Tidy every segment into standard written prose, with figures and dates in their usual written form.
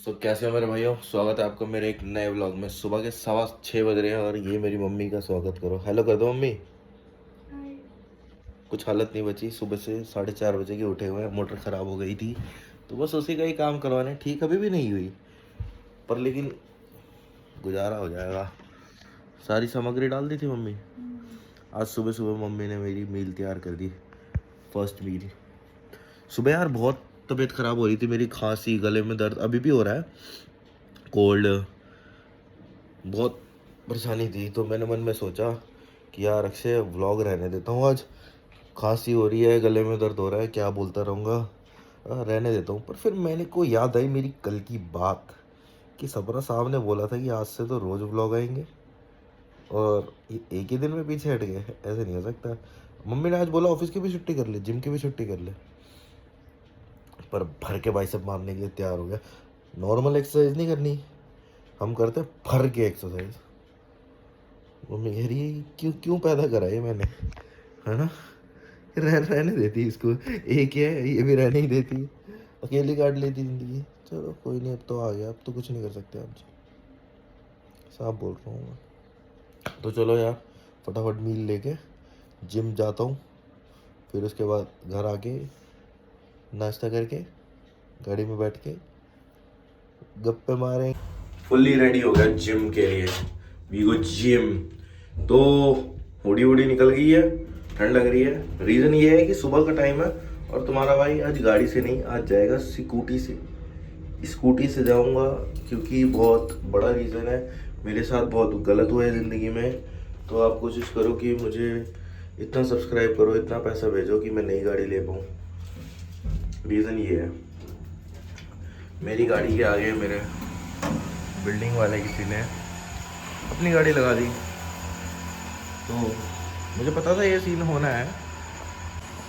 कैसे हो मेरे भाइयों। स्वागत है आपका मेरे एक नए व्लॉग में। सुबह के 6:15 बज रहे हैं और ये मेरी मम्मी का स्वागत करो। हेलो कर दो मम्मी। कुछ हालत नहीं बची। सुबह से 4:30 बजे के उठे हुए हैं। मोटर ख़राब हो गई थी तो बस उसी का ही काम करवाने। ठीक अभी भी नहीं हुई पर लेकिन गुजारा हो जाएगा। सारी सामग्री डाल दी थी मम्मी। आज सुबह सुबह मम्मी ने मेरी मील तैयार कर दी। फर्स्ट मील सुबह। यार बहुत तबीयत ख़राब हो रही थी मेरी। खांसी, गले में दर्द अभी भी हो रहा है, कोल्ड, बहुत परेशानी थी। तो मैंने मन में सोचा कि यार अक्षय व्लॉग रहने देता हूँ। आज खांसी हो रही है, गले में दर्द हो रहा है, क्या बोलता रहूँगा, रहने देता हूँ। पर फिर मैंने को याद आई मेरी कल की बात कि सपना साहब ने बोला था कि आज से तो रोज़ व्लॉग आएंगे और एक ही दिन में पीछे हट गए। ऐसे नहीं हो सकता। मम्मी ने आज बोला ऑफिस की भी छुट्टी कर ले, जिम की भी छुट्टी कर ले, पर भर के बाइसेप मारने के लिए तैयार हो गया। नॉर्मल एक्सरसाइज नहीं करनी, हम करते भर के एक्सरसाइज। मम्मी कह रही है क्यों क्यों पैदा करा ये मैंने, है ना। रहने देती इसको। एक है ये भी रहने ही देती, अकेली काट लेती जिंदगी। चलो कोई नहीं, अब तो आ गया, अब तो कुछ नहीं कर सकते आप जी, साफ बोल रहा हूँ मैं। तो चलो यार फटाफट मील लेके जिम जाता हूँ, फिर उसके बाद घर आके नाश्ता करके गाड़ी में बैठ के गप्पे मारें। फुल्ली रेडी हो गया जिम के लिए। We go gym. तो हुडी वुडी निकल गई है, ठंड लग रही है। रीज़न ये है कि सुबह का टाइम है और तुम्हारा भाई आज गाड़ी से नहीं, आज जाएगा स्कूटी से। स्कूटी से जाऊंगा क्योंकि बहुत बड़ा रीज़न है, मेरे साथ बहुत गलत हुआ है ज़िंदगी में। तो आप कोशिश करो कि मुझे इतना सब्सक्राइब करो, इतना पैसा भेजो कि मैं नई गाड़ी ले पाऊँ। रीज़न ये है, मेरी गाड़ी के आगे मेरे बिल्डिंग वाले किसी ने अपनी गाड़ी लगा दी। तो मुझे पता था ये सीन होना है,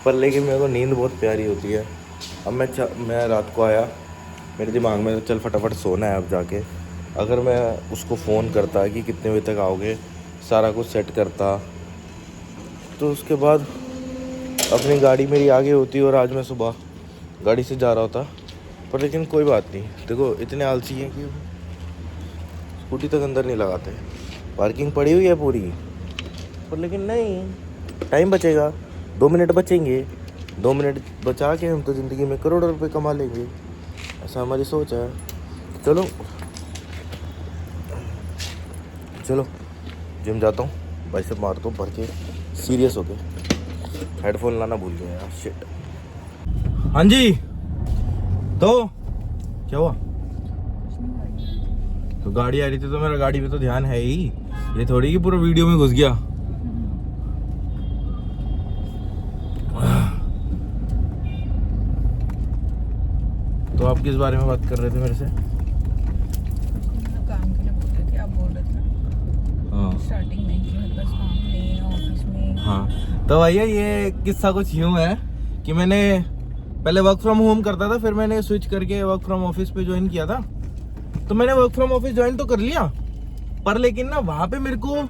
पर लेकिन मेरे को नींद बहुत प्यारी होती है। अब मैं रात को आया, मेरे दिमाग में चल फटाफट सोना है अब जाके। अगर मैं उसको फ़ोन करता कि कितने बजे तक आओगे, सारा कुछ सेट करता, तो उसके बाद अपनी गाड़ी मेरी आगे होती और आज मैं सुबह गाड़ी से जा रहा होता। पर लेकिन कोई बात नहीं, देखो इतने आलसी हैं कि स्कूटी तक अंदर नहीं लगाते। पार्किंग पड़ी हुई है पूरी, पर लेकिन नहीं, टाइम बचेगा, 2 मिनट बचेंगे। 2 मिनट बचा के हम तो ज़िंदगी में करोड़ों रुपए कमा लेंगे, ऐसा हमारी सोच है। चलो चलो जिम जाता हूँ, बाइसेप मारता हूँ भर के सीरियस होके। हेडफोन लाना भूल गया यार, शिट। हाँ जी, तो क्या हुआ? तो गाड़ी आ रही थी तो मेरा गाड़ी पे तो ध्यान है ही, ये थोड़ी कि पूरा वीडियो में घुस गया। तो आप किस बारे में बात कर रहे थे मेरे से? काम के लिए बोल रहे थे, आप बोल रहे थे ना। हाँ स्टार्टिंग में कि मेरे पास काम नहीं है ऑफिस में। हाँ, तो भैया ये किस्सा कुछ यूँ है कि मैंने पहले वर्क फ्रॉम होम करता था, फिर मैंने स्विच करके वर्क फ्रॉम ऑफिस पे ज्वाइन किया था। तो मैंने वर्क फ्रॉम ऑफिस ज्वाइन तो कर लिया, पर लेकिन ना वहाँ पे मेरे को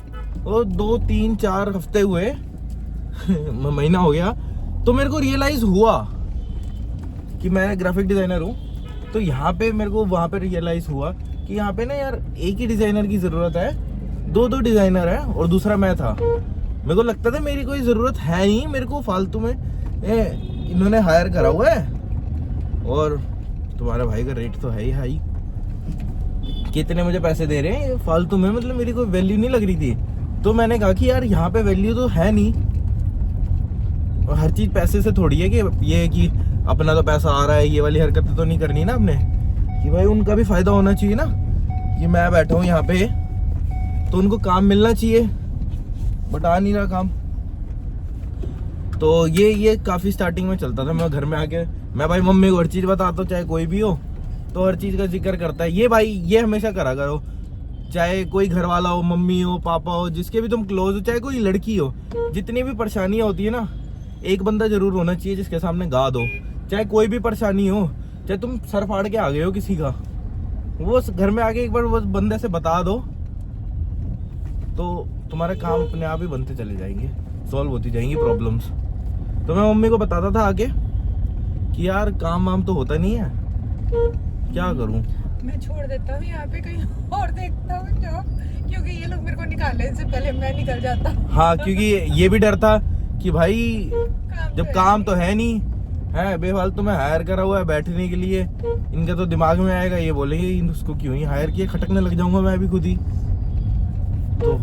2, 3, 4 हफ्ते हुए महीना हो गया, तो मेरे को रियलाइज हुआ कि मैं ग्राफिक डिजाइनर हूँ। तो यहाँ पे मेरे को वहाँ पे रियलाइज हुआ कि यहाँ पे ना यार एक ही डिजाइनर की ज़रूरत है, 2 डिजाइनर है और दूसरा मैं था। मेरे को लगता था मेरी कोई ज़रूरत है नहीं, मेरे को फालतू में इन्होंने हायर करा हुआ है। और तुम्हारे भाई का रेट तो है ही हाई, कितने मुझे पैसे दे रहे हैं फालतू में, मतलब मेरी कोई वैल्यू नहीं लग रही थी। तो मैंने कहा कि यार यहाँ पे वैल्यू तो है नहीं, और हर चीज़ पैसे से थोड़ी है कि ये है कि अपना तो पैसा आ रहा है, ये वाली हरकतें तो नहीं करनी ना आपने, कि भाई उनका भी फायदा होना चाहिए ना, कि मैं बैठा हूँ यहाँ पे तो उनको काम मिलना चाहिए, बट आ नहीं रहा काम। तो ये काफ़ी स्टार्टिंग में चलता था। मैं घर में आके मैं भाई मम्मी को हर चीज़ बताता हूँ, चाहे कोई भी हो तो हर चीज़ का जिक्र करता है। ये भाई ये हमेशा करा करो, चाहे कोई घर वाला हो, मम्मी हो, पापा हो, जिसके भी तुम क्लोज हो, चाहे कोई लड़की हो, जितनी भी परेशानियाँ होती है ना, एक बंदा जरूर होना चाहिए जिसके सामने गा दो। चाहे कोई भी परेशानी हो, चाहे तुम सर फाड़ के आ गए हो किसी का, वो घर में आके एक बार वो बंदे से बता दो तो तुम्हारे काम अपने आप ही बनते चले जाएंगे, सॉल्व होती जाएंगी प्रॉब्लम्स। तो मैं मम्मी को बताता था आके कि यार काम वाम तो होता नहीं है, क्या करूं। मैं छोड़ देता हूँ यहाँ पे, कहीं और देखता हूँ जॉब, क्योंकि ये लोग मेरे को निकालने से पहले मैं निकल जाता हूँ। हाँ, क्योंकि ये भी डर था कि भाई जब काम तो है नहीं है, बेफालतू में हायर करा हुआ है बैठने के लिए, इनके तो दिमाग में आएगा, ये बोलेंगे उसको क्यों ही हायर किया, खटकने लग जाऊंगा मैं भी खुद ही। तो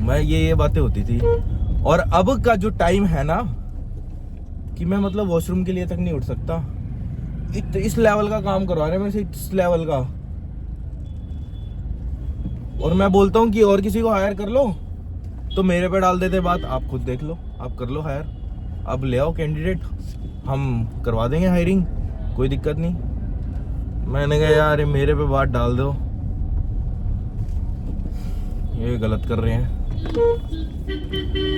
मैं ये बातें होती थी। और अब का जो टाइम है ना कि मैं मतलब वॉशरूम के लिए तक नहीं उठ सकता, इस लेवल का काम करवा रहे हैं मेरे से, इस लेवल का। और मैं बोलता हूँ कि और किसी को हायर कर लो तो मेरे पे डाल देते बात, आप खुद देख लो, आप कर लो हायर, अब ले आओ कैंडिडेट, हम करवा देंगे हायरिंग, कोई दिक्कत नहीं। मैंने कहा यार मेरे पे बात डाल दो, ये गलत कर रहे हैं।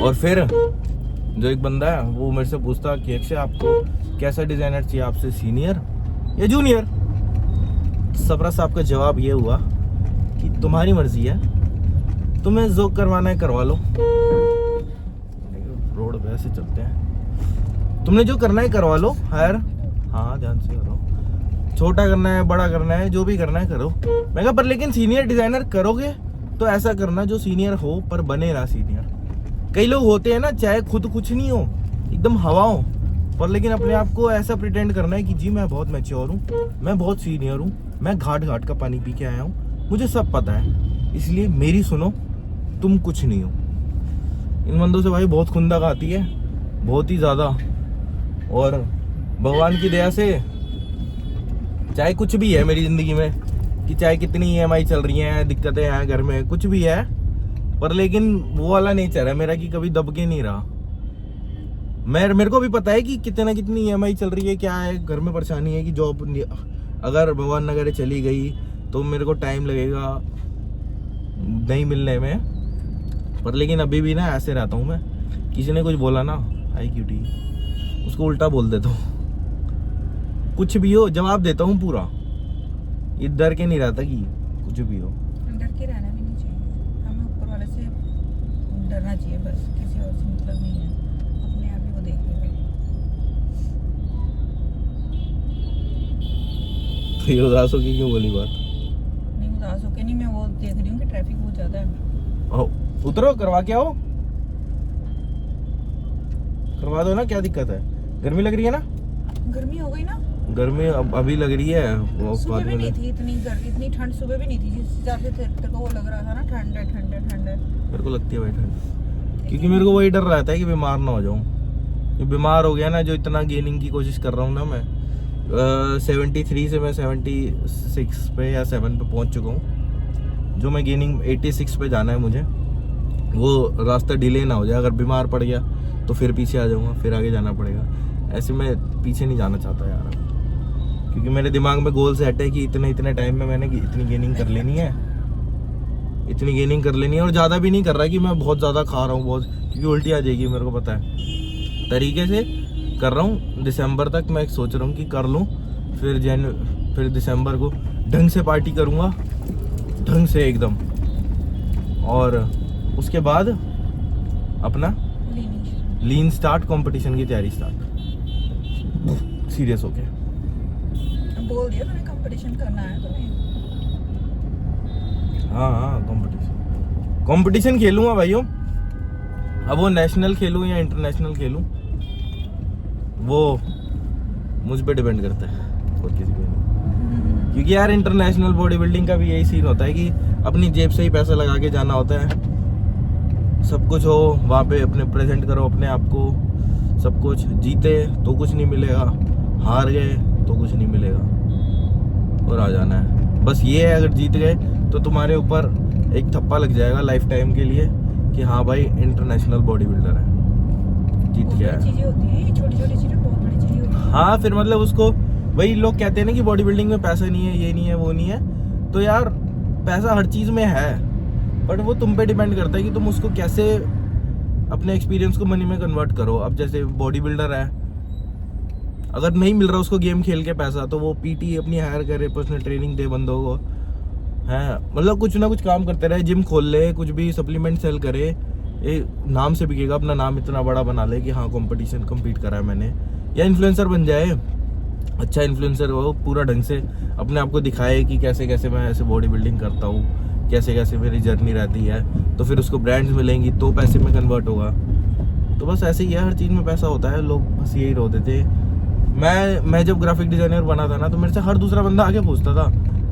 और फिर जो एक बंदा है वो मेरे से पूछता कि अक्षय आपको कैसा डिजाइनर चाहिए, आपसे सीनियर या जूनियर? सबरा साहब का जवाब ये हुआ कि तुम्हारी मर्जी है, तुम्हें जो करवाना है करवा लो, रोड पे ऐसे चलते हैं, तुमने जो करना है करवा लो हायर, हाँ ध्यान से करो, छोटा करना है बड़ा करना है जो भी करना है करो। मैं कहा पर लेकिन सीनियर डिजाइनर करोगे तो ऐसा करना जो सीनियर हो पर बने ना सीनियर। कई लोग होते हैं ना, चाहे खुद कुछ नहीं हो, एकदम हवा हो, पर लेकिन अपने आप को ऐसा प्रिटेंड करना है कि जी मैं बहुत मैच्योर हूँ, मैं बहुत सीनियर हूँ, मैं घाट घाट का पानी पी के आया हूँ, मुझे सब पता है, इसलिए मेरी सुनो, तुम कुछ नहीं हो। इन बंदों से भाई बहुत खुंदक आती है, बहुत ही ज़्यादा। और भगवान की दया से चाहे कुछ भी है मेरी ज़िंदगी में, कि चाहे कितनी EMI चल रही हैं, दिक्कतें हैं घर में, कुछ भी है, पर लेकिन वो वाला नेचर है मेरा कि कभी दब के नहीं रहा। मेरे को भी पता है कि कितने कितनी EMI चल रही है, क्या है घर में परेशानी है, कि जॉब अगर भगवान नगर चली गई तो मेरे को टाइम लगेगा नहीं मिलने में, पर लेकिन अभी भी ना ऐसे रहता हूँ मैं, किसी ने कुछ बोला ना IQT, उसको उल्टा बोल देता हूँ, कुछ भी हो जवाब देता हूँ पूरा, ये डर के नहीं रहता कि कुछ भी हो। डर के रहना भी नहीं चाहिए, हमें ऊपर वाले से डरना चाहिए बस, किसी और से मतलब नहीं है, अपने आप ही वो देखेंगे। तो ये उदास हो की क्यों बोली बात? नहीं उदास होके नहीं, मैं वो देख रही हूँ कि ट्रैफिक बहुत ज़्यादा है। उतरो करवा के आओ, करवा दो ना, क्या दिक्कत है? गर्मी लग रही है ना? गर्मी हो गई ना, गर्मी अभी लग रही है, वो सुबह बाद भी में नहीं थी इतनी ठंड सुबह भी नहीं थी, जिस हिसाब से तेरे को वो लग रहा था ना ठंड है ठंड है ठंड है। मेरे को लगती है भाई ठंड, क्योंकि मेरे को वही डर रहता है कि बीमार ना हो जाऊं। ये बीमार हो गया ना, जो इतना गेनिंग की कोशिश कर रहा हूँ ना मैं, 73 से मैं 76 पे या 7 पे पहुंच चुका हूँ, जो मैं गेनिंग 86 पे जाना है मुझे, वो रास्ता डिले ना हो जाए, अगर बीमार पड़ गया तो फिर पीछे आ जाऊंगा, फिर आगे जाना पड़ेगा। ऐसे मैं पीछे नहीं जाना चाहता यार, क्योंकि मेरे दिमाग में गोल सेट है कि इतने टाइम में मैंने इतनी गेनिंग कर लेनी है, इतनी गेनिंग कर लेनी है। और ज़्यादा भी नहीं कर रहा कि मैं बहुत ज़्यादा खा रहा हूँ बहुत, क्योंकि उल्टी आ जाएगी मेरे को पता है, तरीके से कर रहा हूँ। दिसंबर तक मैं सोच रहा हूँ कि कर लूँ, फिर दिसंबर को ढंग से पार्टी करूँगा, ढंग से एकदम, और उसके बाद अपना लीन स्टार्ट, कंपटीशन की तैयारी स्टार्ट, सीरियस होके। बोल दिया तुम्हें कंपटीशन करना है तुम्हें? हाँ कंपटीशन खेलूंगा भाइयों। अब वो नेशनल खेलूं या इंटरनेशनल खेलूं, वो मुझ पे डिपेंड करता है और किसी पे नहीं। क्योंकि यार इंटरनेशनल बॉडी बिल्डिंग का भी यही सीन होता है कि अपनी जेब से ही पैसा लगा के जाना होता है, सब कुछ हो वहाँ पे, अपने प्रेजेंट करो अपने आप को, सब कुछ। जीते तो कुछ नहीं मिलेगा, हार गए तो कुछ नहीं मिलेगा, और आ जाना है। बस ये है, अगर जीत गए तो तुम्हारे ऊपर एक थप्पा लग जाएगा लाइफ टाइम के लिए कि हाँ भाई इंटरनेशनल बॉडी बिल्डर है, जीत गया है। चीजें होती हैं, छोटी छोटी चीजें बहुत बड़ी चीजें होती हैं। हाँ फिर मतलब उसको, वही लोग कहते हैं ना कि बॉडी बिल्डिंग में पैसा नहीं है, ये नहीं है, वो नहीं है, तो यार पैसा हर चीज़ में है, बट वो तुम पे डिपेंड करता है कि तुम उसको कैसे अपने एक्सपीरियंस को मनी में कन्वर्ट करो। अब जैसे बॉडी बिल्डर है, अगर नहीं मिल रहा उसको गेम खेल के पैसा, तो वो PT अपनी हायर करे, पर्सनल ट्रेनिंग दे बंदों को, है मतलब कुछ ना कुछ काम करते रहे, जिम खोल ले, कुछ भी सप्लीमेंट सेल करे, ये नाम से बिकेगा, अपना नाम इतना बड़ा बना ले कि हाँ कंपटीशन कम्पीट करा है मैंने, या इन्फ्लुएंसर बन जाए, अच्छा इन्फ्लुएंसर हो, पूरा ढंग से अपने आप को दिखाए कि कैसे कैसे मैं ऐसे बॉडी बिल्डिंग करता हूँ, कैसे कैसे मेरी जर्नी रहती है, तो फिर उसको ब्रांड्स मिलेंगी तो पैसे में कन्वर्ट होगा। तो बस ऐसे ही है, हर चीज़ में पैसा होता है, लोग बस यही रोते थे। मैं जब ग्राफिक डिज़ाइनर बना था ना, तो मेरे से हर दूसरा बंदा आके पूछता था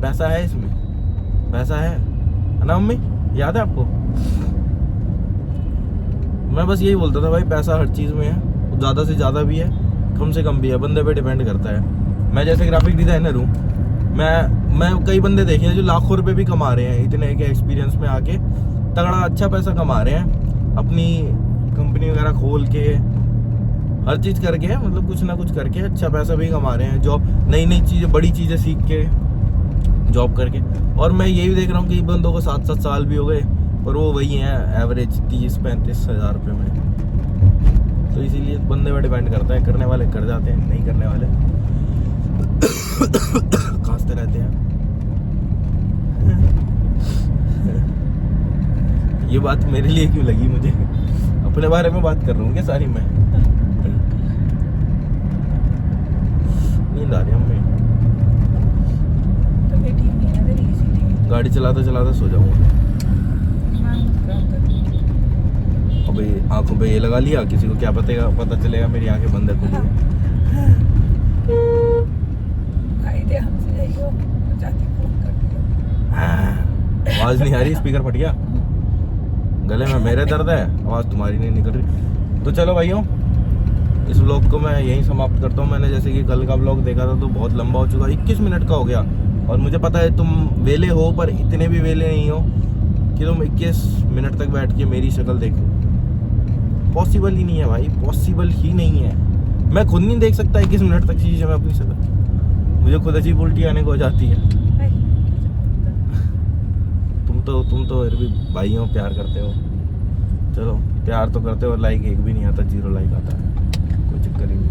पैसा है इसमें, पैसा है ना मम्मी, याद है आपको? मैं बस यही बोलता था भाई पैसा हर चीज़ में है, ज़्यादा से ज़्यादा भी है, कम से कम भी है, बंदे पे डिपेंड करता है। मैं जैसे ग्राफिक डिज़ाइनर हूँ, मैं कई बंदे देखे हैं जो लाखों रुपए भी कमा रहे हैं इतने के एक्सपीरियंस में आके, तगड़ा अच्छा पैसा कमा रहे हैं, अपनी कंपनी वगैरह खोल के हर चीज़ करके, मतलब कुछ ना कुछ करके अच्छा पैसा भी कमा रहे हैं, जॉब नई नई चीज़ें बड़ी चीज़ें सीख के जॉब करके। और मैं ये भी देख रहा हूँ कि बंदों को 7-7 साल भी हो गए पर वो वही हैं एवरेज 30-35 हज़ार रुपये में। तो इसीलिए बंदे पे डिपेंड करता है, करने वाले कर जाते हैं, नहीं करने वाले खांसते रहते हैं। ये बात मेरे लिए क्यों लगी मुझे? अपने बारे में बात कर रहा हूँ क्या सारी मैं? नींद आ रही है हमें, तो ठीक नहीं है तेरी, इसीलिए गाड़ी चलाता चलाता सो जाऊंगा। अबे आंखों पे ये लगा लिया, किसी को क्या पता चलेगा मेरी आंखें बंद है खुली है। भाई दे हमसे जाइयो, जाती फोन कर दियो। आवाज नहीं आ रही, स्पीकर फट गया, गले में मेरे दर्द है, आवाज तुम्हारी नहीं निकल रही। तो चलो भाइयों, इस व्लॉग को मैं यहीं समाप्त करता हूँ। मैंने जैसे कि कल का व्लॉग देखा था तो बहुत लंबा हो चुका, 21 मिनट का हो गया, और मुझे पता है तुम वेले हो, पर इतने भी वेले नहीं हो कि तुम 21 मिनट तक बैठ के मेरी शक्ल देखो। पॉसिबल ही नहीं है भाई, पॉसिबल ही नहीं है। मैं खुद नहीं देख सकता 21 मिनट तक चीज़, मैं अपनी शक्ल, मुझे खुद अजीब उल्टी आने को हो जाती है। तुम तो फिर भी भाई हो, प्यार करते हो, चलो प्यार तो करते हो, लाइक एक भी नहीं आता, 0 लाइक आता है, कोई चक्कर ही नहीं।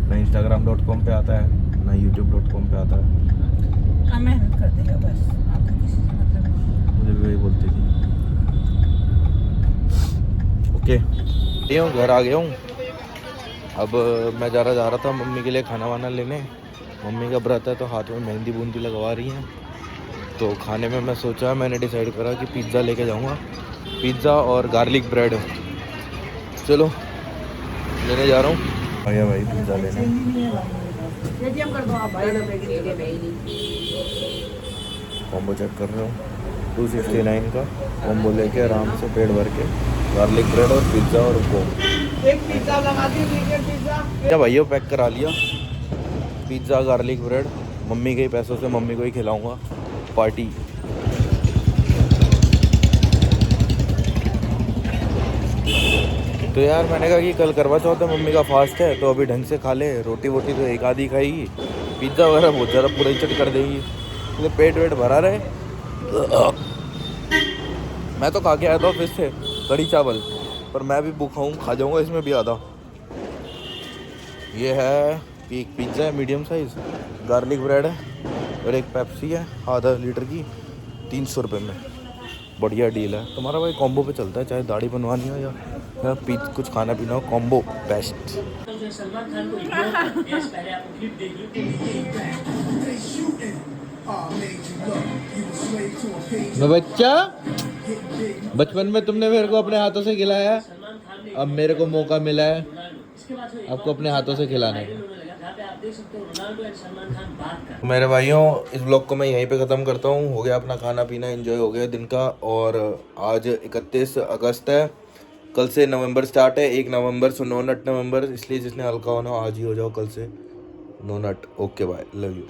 ना instagram.com पे आता है, ना youtube.com पे आता है। हाँ मेहनत कर देगा बस, आपको किसी से मतलब नहीं। मुझे भी वही बोलती थी। ओके, घर आ गया हूँ। अब मैं जा रहा था मम्मी के लिए खाना वाना लेने। मम्मी का व्रत है तो हाथ में मेहंदी बूंदी लगवा रही हैं। तो खाने में मैं सोचा, मैंने डिसाइड करा कि पिज़्ज़ा लेके जाऊँगा, पिज़्ज़ा और गार्लिक ब्रेड। चलो लेने जा रहा हूँ। आया भाई पिज़्ज़ा लेने। कॉम्बो चेक कर रहा हूँ, 269 का कॉम्बो लेके आराम से पेट भर के गार्लिक ब्रेड और पिज़्ज़ा और कोक। एक पिज़्ज़ा लगा दीजिए, पिज़्ज़ा। क्या भैया पैक करा लिया पिज़्ज़ा गार्लिक ब्रेड, मम्मी के ही पैसों से मम्मी को ही खिलाऊंगा, पार्टी। तो यार मैंने कहा कि कल करवा चौथ है, मम्मी का फास्ट है, तो अभी ढंग से खा ले, रोटी वोटी तो एक आधी खाएगी, पिज़्ज़ा वगैरह बहुत ज़्यादा पूरा ही चट कर देगी, तो पेट वेट भरा रहे। मैं तो खा के आया था ऑफिस से कढ़ी चावल, पर मैं भी भूखा हूँ, खा जाऊँगा इसमें भी आधा। ये है एक पिज़्ज़ा है मीडियम साइज़, गार्लिक ब्रेड है और एक पेप्सी है आधा लीटर की, 300 रुपये में। बढ़िया डील है। तुम्हारा भाई कॉम्बो पे चलता है, चाहे दाढ़ी बनवानी हो या कुछ खाना पीना हो, कॉम्बो बेस्ट। बच्चा, बचपन में तुमने मेरे को अपने हाथों से खिलाया, अब मेरे को मौका मिला है आपको अपने हाथों से खिलाने का। मेरे भाइयों, इस ब्लॉग को मैं यहीं पे ख़त्म करता हूँ। हो गया अपना खाना पीना, एंजॉय हो गया दिन का। और आज 31 अगस्त है, कल से नवंबर स्टार्ट है, 1 नवंबर से 9 नवंबर, इसलिए जिसने हल्का होना आज ही हो जाओ, कल से 9 नट। Okay bye, love you.